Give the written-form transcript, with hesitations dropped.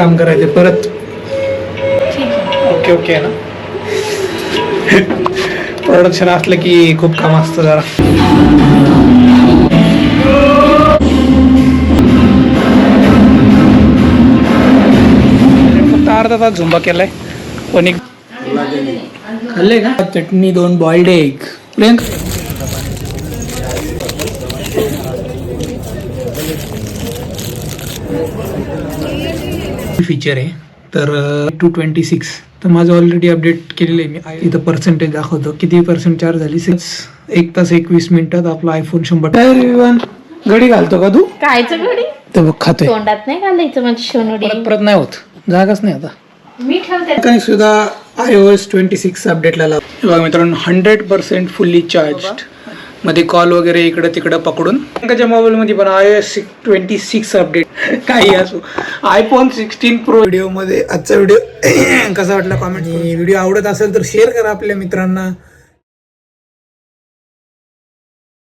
काम करायचे परत. ओके ओके आहे ना. प्रोडक्शन असलं की खूप काम असतं जरा. फक्त अर्धा तास झुंबा केलाय. पण एक खाल्ले का चटणी, 2 बॉइल्ड एग. फीचर आहे तर 226. तर माझं ऑलरेडी अपडेट केलेलं आहे मी. इथं पर्सेंटेज दाखवतो किती पर्सेंट चार्ज झाली. 1 तास 21 मिनिटात आपला आयफोन 100. घडी घालतो का तू? कायचं घडी तर बघ खातोय. तोंडात नाही घालायचं म्हणजे सोनुडी. परत नाही होत, जागाच नाही आता. मी ठेवते काही सुद्धा iOS 26 अपडेटला लाव. बघा मित्रांनो 100% फुल्ली चार्ज मध्ये कॉल वगैरे इकडं तिकडं पकडून. त्याच्या मोबाईल मध्ये पण iOS 26 अपडेट काही असो. आयफोन 16 प्रो व्हिडिओ मध्ये आजचा व्हिडिओ कसा वाटला कॉमेंट. व्हिडिओ आवडत असेल तर शेअर करा आपल्या मित्रांना.